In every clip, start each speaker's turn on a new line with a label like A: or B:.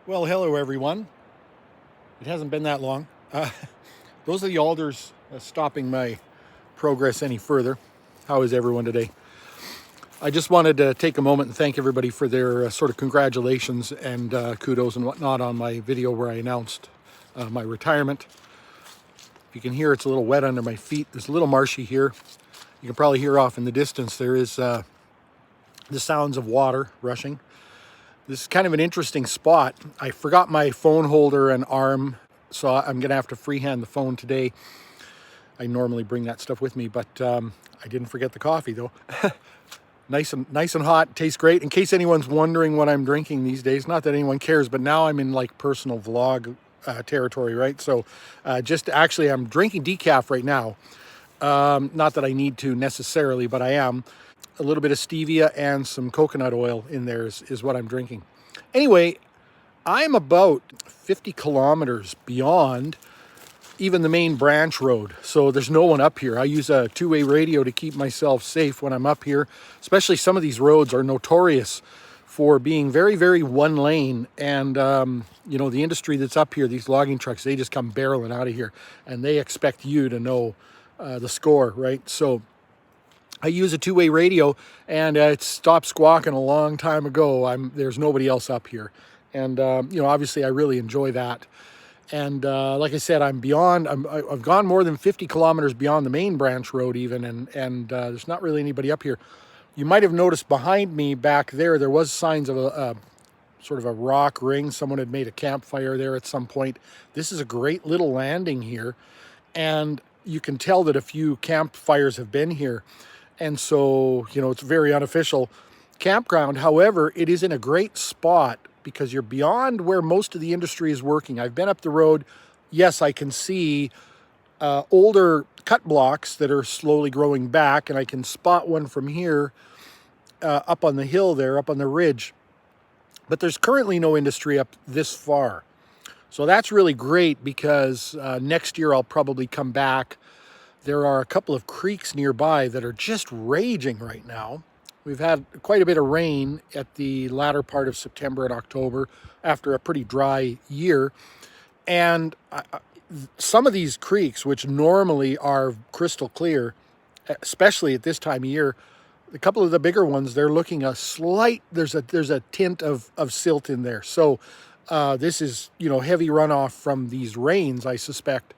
A: Well, hello everyone. It hasn't been that long. Those are the alders stopping my progress any further. How is everyone today? I just wanted to take a moment and thank everybody for their sort of congratulations and kudos and whatnot on my video where I announced my retirement. If you can hear, it's a little wet under my feet. It's a little marshy here. You can probably hear off in the distance there is the sounds of water rushing. This is kind of an interesting spot. I forgot my phone holder and arm, so I'm going to have to freehand the phone today. I normally bring that stuff with me, but I didn't forget the coffee though. Nice and hot, tastes great. In case anyone's wondering what I'm drinking these days, not that anyone cares, but now I'm in like personal vlog territory, right? So I'm drinking decaf right now. Not that I need to necessarily, but I am. A little bit of stevia and some coconut oil in there is what I'm drinking. Anyway, I'm about 50 kilometers beyond even the main branch road. So there's no one up here. I use a two-way radio to keep myself safe when I'm up here. Especially some of these roads are notorious for being very, very one lane. And, the industry that's up here, these logging trucks, they just come barreling out of here. And they expect you to know the score, right? So I use a two-way radio, and it stopped squawking a long time ago. There's nobody else up here, and obviously I really enjoy that. And like I said, I've gone more than 50 kilometers beyond the main branch road even, and there's not really anybody up here. You might have noticed behind me back there was signs of a sort of a rock ring. Someone had made a campfire there at some point. This is a great little landing here, and you can tell that a few campfires have been here. And so, it's a very unofficial campground. However, it is in a great spot because you're beyond where most of the industry is working. I've been up the road. Yes, I can see older cut blocks that are slowly growing back, and I can spot one from here up on the hill there, up on the ridge. But there's currently no industry up this far. So that's really great because next year I'll probably come back. There are a couple of creeks nearby that are just raging right now. We've had quite a bit of rain at the latter part of September and October after a pretty dry year. And some of these creeks, which normally are crystal clear, especially at this time of year, a couple of the bigger ones, they're looking there's a tint of silt in there. So this is, heavy runoff from these rains, I suspect.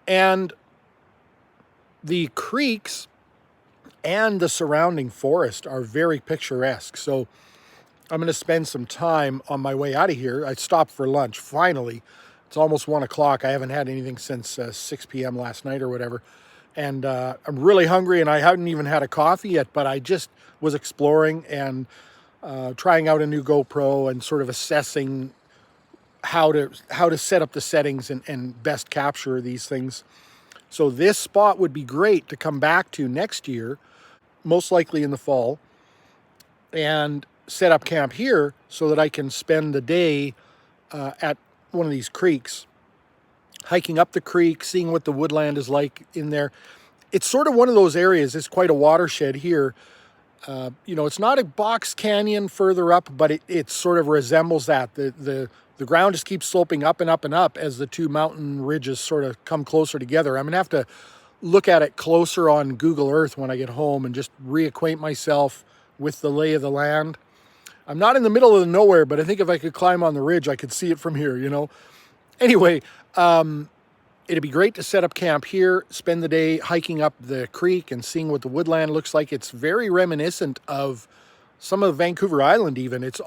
A: And the creeks and the surrounding forest are very picturesque. So I'm going to spend some time on my way out of here. I stopped for lunch, finally. It's almost 1 o'clock. I haven't had anything since 6 p.m. last night or whatever. And I'm really hungry, and I haven't even had a coffee yet, but I just was exploring and trying out a new GoPro and sort of assessing how to set up the settings and best capture these things. So this spot would be great to come back to next year, most likely in the fall, and set up camp here so that I can spend the day at one of these creeks, hiking up the creek, seeing what the woodland is like in there. It's sort of one of those areas. It's quite a watershed here. It's not a box canyon further up, but it sort of resembles that. The ground just keeps sloping up and up and up as the two mountain ridges sort of come closer together. I'm going to have to look at it closer on Google Earth when I get home and just reacquaint myself with the lay of the land. I'm not in the middle of the nowhere, but I think if I could climb on the ridge, I could see it from here, Anyway, it'd be great to set up camp here, spend the day hiking up the creek and seeing what the woodland looks like. It's very reminiscent of some of Vancouver Island even. It's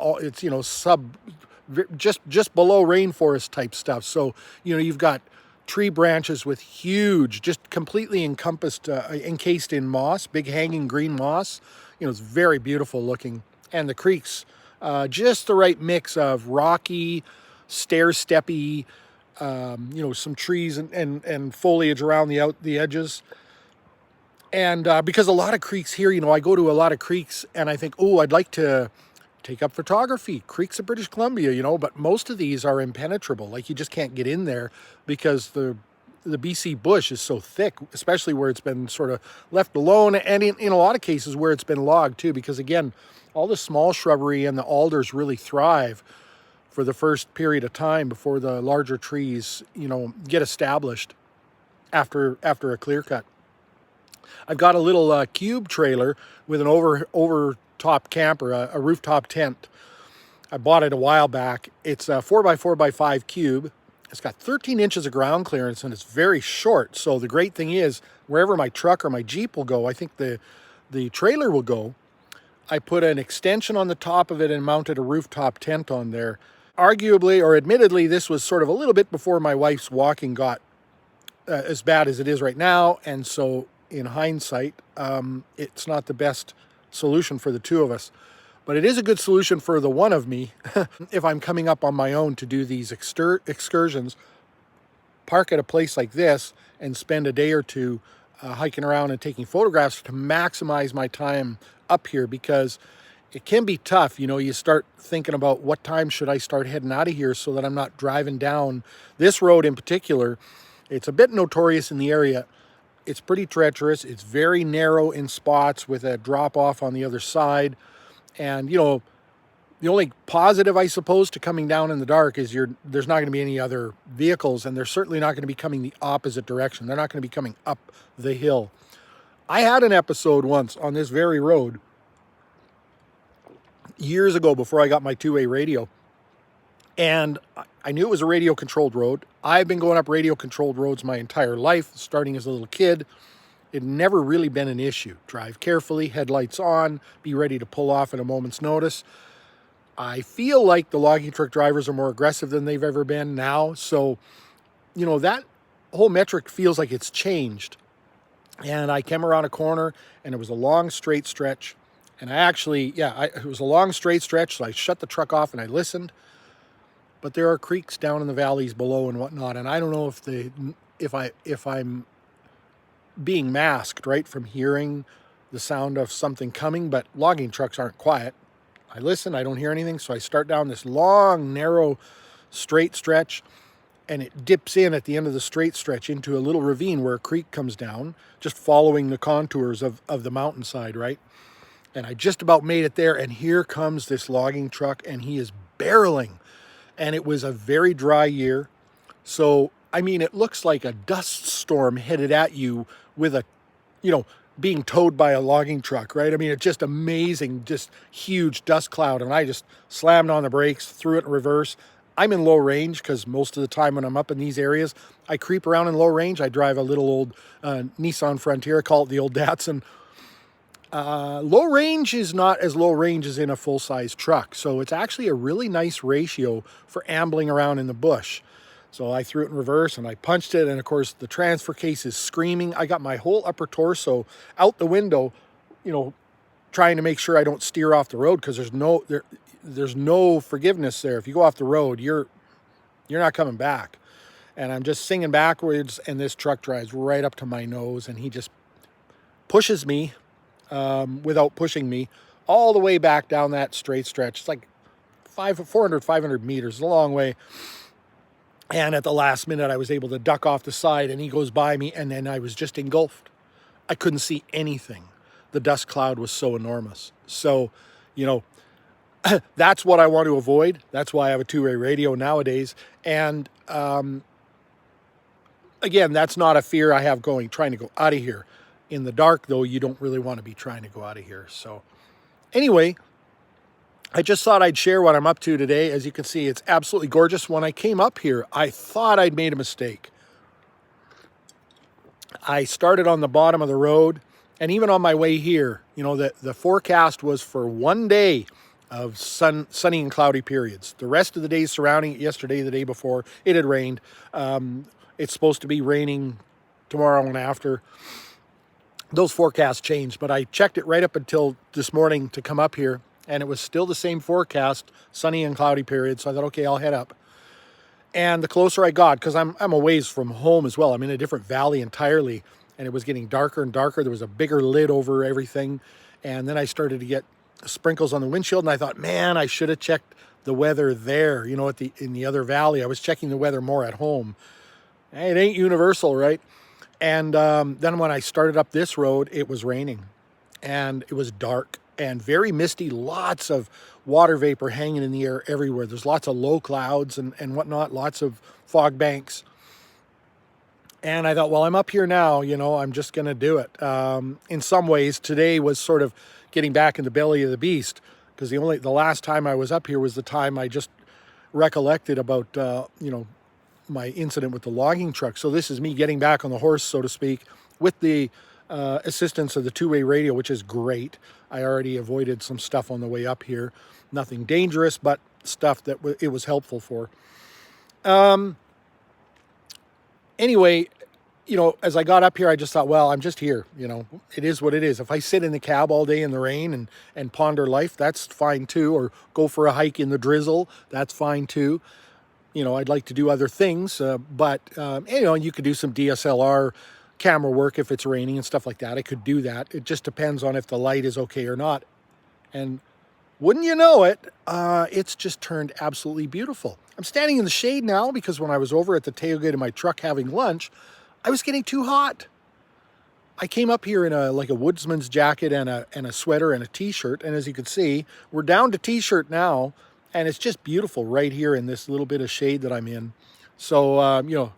A: just below rainforest type stuff. So, you've got tree branches with huge, just completely encased in moss, big hanging green moss. It's very beautiful looking. And the creeks, just the right mix of rocky, stair-steppy, some trees and foliage around the edges. And because a lot of creeks here, I go to a lot of creeks and I think, oh, I'd like to take up photography, creeks of British Columbia, but most of these are impenetrable. Like you just can't get in there because the BC bush is so thick, especially where it's been sort of left alone, and in a lot of cases where it's been logged too, because again, all the small shrubbery and the alders really thrive for the first period of time before the larger trees, get established after a clear cut. I've got a little cube trailer with an over top camper, a rooftop tent. I bought it a while back. It's a 4x4x5 cube. It's got 13 inches of ground clearance and it's very short. So the great thing is, wherever my truck or my Jeep will go, I think the trailer will go. I put an extension on the top of it and mounted a rooftop tent on there. Arguably, or admittedly, this was sort of a little bit before my wife's walking got as bad as it is right now. And so in hindsight, it's not the best solution for the two of us. But it is a good solution for the one of me if I'm coming up on my own to do these excursions, park at a place like this and spend a day or two hiking around and taking photographs to maximize my time up here, because it can be tough. You start thinking about what time should I start heading out of here so that I'm not driving down this road in particular. It's a bit notorious in the area. It's pretty treacherous. It's very narrow in spots with a drop off on the other side. And, the only positive, I suppose, to coming down in the dark is there's not going to be any other vehicles, and they're certainly not going to be coming the opposite direction. They're not going to be coming up the hill. I had an episode once on this very road years ago before I got my two-way radio. And I knew it was a radio-controlled road. I've been going up radio-controlled roads my entire life, starting as a little kid. It never really been an issue. Drive carefully, headlights on, be ready to pull off at a moment's notice. I feel like the logging truck drivers are more aggressive than they've ever been now. So, that whole metric feels like it's changed. And I came around a corner and it was a long straight stretch. And it was a long straight stretch. So I shut the truck off and I listened. But there are creeks down in the valleys below and whatnot. And I don't know if I'm being masked, right, from hearing the sound of something coming, but logging trucks aren't quiet. I listen, I don't hear anything, so I start down this long, narrow, straight stretch, and it dips in at the end of the straight stretch into a little ravine where a creek comes down, just following the contours of the mountainside, right? And I just about made it there, and here comes this logging truck, and he is barreling. And it was a very dry year, so, it looks like a dust storm headed at you with being towed by a logging truck, right? It's just amazing, just huge dust cloud. And I just slammed on the brakes, threw it in reverse. I'm in low range because most of the time when I'm up in these areas, I creep around in low range. I drive a little old Nissan Frontier. I call it the old Datsun. Low range is not as low range as in a full-size truck. So it's actually a really nice ratio for ambling around in the bush. So I threw it in reverse and I punched it. And of course the transfer case is screaming. I got my whole upper torso out the window, trying to make sure I don't steer off the road, because there's no forgiveness there. If you go off the road, you're not coming back. And I'm just singing backwards, and this truck drives right up to my nose, and he just pushes me without pushing me all the way back down that straight stretch. It's like 500 meters, it's a long way. And at the last minute, I was able to duck off the side, and he goes by me, and then I was just engulfed. I couldn't see anything. The dust cloud was so enormous. So, that's what I want to avoid. That's why I have a two-way radio nowadays. And again, that's not a fear I have trying to go out of here. In the dark, though, you don't really want to be trying to go out of here. So anyway, I just thought I'd share what I'm up to today. As you can see, it's absolutely gorgeous. When I came up here, I thought I'd made a mistake. I started on the bottom of the road, and even on my way here, the forecast was for one day of sunny and cloudy periods. The rest of the days surrounding it, yesterday, the day before, it had rained. It's supposed to be raining tomorrow and after. Those forecasts changed, but I checked it right up until this morning to come up here, and it was still the same forecast, sunny and cloudy periods. So I thought, okay, I'll head up. And the closer I got, because I'm a ways from home as well, I'm in a different valley entirely, and it was getting darker and darker. There was a bigger lid over everything, and then I started to get sprinkles on the windshield, and I thought, man, I should have checked the weather there, in the other valley. I was checking the weather more at home. It ain't universal, right? And then when I started up this road, it was raining, and it was dark, and very misty, lots of water vapor hanging in the air everywhere. There's lots of low clouds and whatnot, lots of fog banks. And I thought, well, I'm up here now, you know, I'm just going to do it. In some ways, today was sort of getting back in the belly of the beast, because the last time I was up here was the time I just recollected about, you know, my incident with the logging truck. So this is me getting back on the horse, so to speak, with the assistance of the two-way radio, which is great. I already avoided some stuff on the way up here. Nothing dangerous, but stuff that it was helpful for. Anyway, you know, as I got up here, I just thought, well, I'm just here. You know, it is what it is. If I sit in the cab all day in the rain and ponder life, that's fine too. Or go for a hike in the drizzle, that's fine too. You know, I'd like to do other things, but, you know, you could do some DSLR camera work if it's raining and stuff like that. I could do that. It just depends on if the light is okay or not. And wouldn't you know it, it's just turned absolutely beautiful. I'm standing in the shade now because when I was over at the tailgate of my truck having lunch, I was getting too hot. I came up here in like a woodsman's jacket and a sweater and a t-shirt, and as you can see, we're down to t-shirt now, and it's just beautiful right here in this little bit of shade that I'm in. So, you know,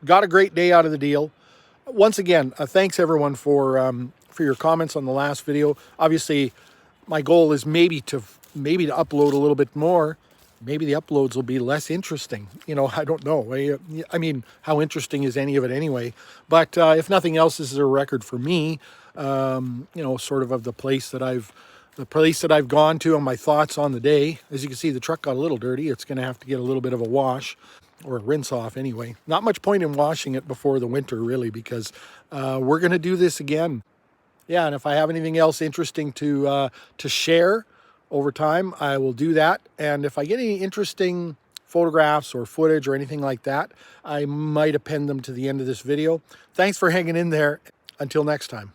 A: got a great day out of the deal. Once again, thanks everyone for your comments on the last video. Obviously, my goal is maybe to upload a little bit more. Maybe the uploads will be less interesting. You know, I don't know. I mean, how interesting is any of it anyway? But if nothing else, this is a record for me. You know, sort of the place that I've gone to and my thoughts on the day. As you can see, the truck got a little dirty. It's going to have to get a little bit of a wash, or a rinse off anyway. Not much point in washing it before the winter, really, because we're going to do this again. Yeah, and if I have anything else interesting to share over time, I will do that. And if I get any interesting photographs or footage or anything like that, I might append them to the end of this video. Thanks for hanging in there. Until next time.